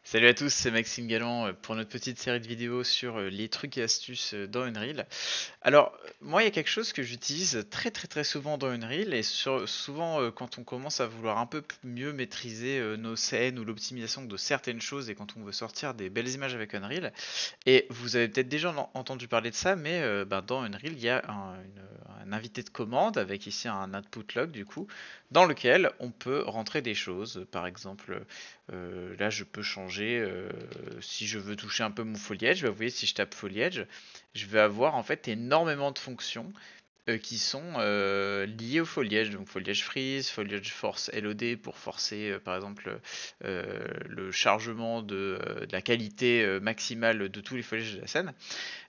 Salut à tous, c'est Maxime Galland pour notre petite série de vidéos sur les trucs et astuces dans Unreal. Alors, moi, il y a quelque chose que j'utilise très souvent dans Unreal et souvent quand on commence à vouloir un peu mieux maîtriser nos scènes ou l'optimisation de certaines choses et quand on veut sortir des belles images avec Unreal. Et vous avez peut-être déjà entendu parler de ça, mais dans Unreal, il y a un invité de commande avec ici un output log du coup, dans lequel on peut rentrer des choses. Par exemple, là je peux changer si je veux toucher un peu mon foliage. Bah, vous voyez, si je tape foliage, je vais avoir en fait énormément de fonctions qui sont liées au foliage. Donc foliage freeze, foliage force LOD pour forcer par exemple le chargement de la qualité maximale de tous les foliages de la scène.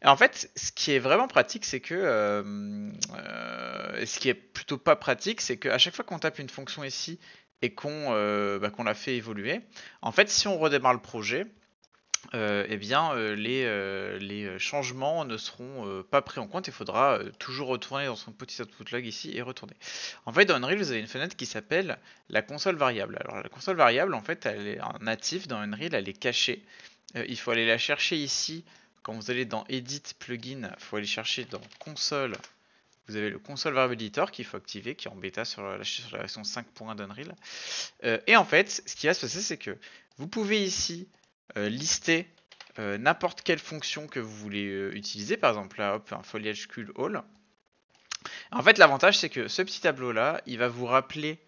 Et en fait, ce qui est vraiment pratique, c'est que ce qui est plutôt pas pratique, c'est qu'à chaque fois qu'on tape une fonction ici et qu'on la fait évoluer, en fait, si on redémarre le projet, eh bien, les changements ne seront pas pris en compte. Il faudra toujours retourner dans son petit output log ici et retourner. En fait, dans Unreal, vous avez une fenêtre qui s'appelle la console variable. Alors, la console variable, en fait, elle est en natif dans Unreal, elle est cachée. Il faut aller la chercher ici. Quand vous allez dans Edit Plugin, il faut aller chercher dans Console. Vous avez le Console Variable Editor qu'il faut activer, qui est en bêta sur la version 5.1 d'Unreal. Et en fait, ce qui va se passer, c'est que vous pouvez ici lister n'importe quelle fonction que vous voulez utiliser. Par exemple, là, hop, un foliage cull all. En fait, l'avantage, c'est que ce petit tableau-là, il va vous rappeler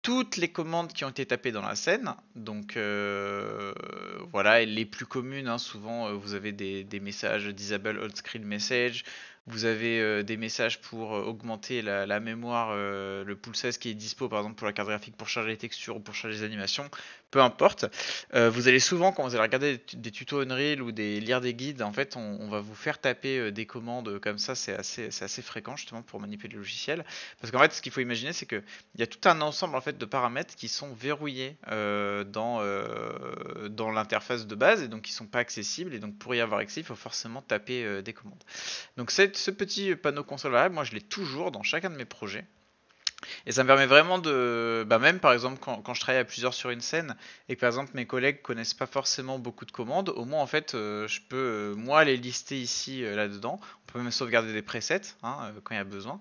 toutes les commandes qui ont été tapées dans la scène. Donc voilà, les plus communes, hein, souvent vous avez des messages disable all screen message, vous avez des messages pour augmenter la mémoire, le pool 16 qui est dispo par exemple pour la carte graphique pour charger les textures ou pour charger les animations, peu importe. Vous allez souvent, quand vous allez regarder des tutos Unreal ou lire des guides, en fait on va vous faire taper des commandes comme ça, c'est assez fréquent justement pour manipuler le logiciel. Parce qu'en fait ce qu'il faut imaginer c'est que il y a tout un ensemble en fait de paramètres qui sont verrouillés dans l'interface de base et donc qui sont pas accessibles et donc pour y avoir accès il faut forcément taper des commandes. Donc ce petit panneau console variable, moi je l'ai toujours dans chacun de mes projets. Et ça me permet vraiment de, bah même par exemple quand je travaille à plusieurs sur une scène et que par exemple mes collègues connaissent pas forcément beaucoup de commandes, au moins en fait je peux moi les lister ici là-dedans. On peut même sauvegarder des presets hein, quand il y a besoin.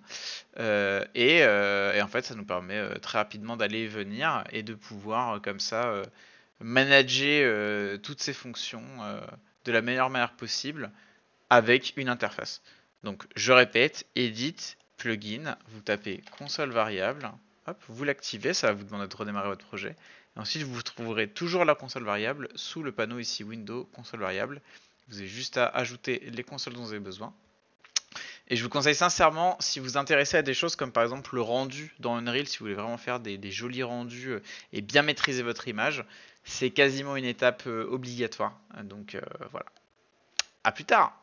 Et en fait, ça nous permet très rapidement d'aller et venir et de pouvoir comme ça manager toutes ces fonctions de la meilleure manière possible avec une interface. Donc, je répète, edit, plugin, vous tapez console variable, hop, vous l'activez, ça va vous demander de redémarrer votre projet. Et ensuite, vous trouverez toujours la console variable sous le panneau ici Windows console variable. Vous avez juste à ajouter les consoles dont vous avez besoin. Et je vous conseille sincèrement, si vous vous intéressez à des choses comme par exemple le rendu dans Unreal, si vous voulez vraiment faire des jolis rendus et bien maîtriser votre image, c'est quasiment une étape obligatoire. Donc voilà. À plus tard!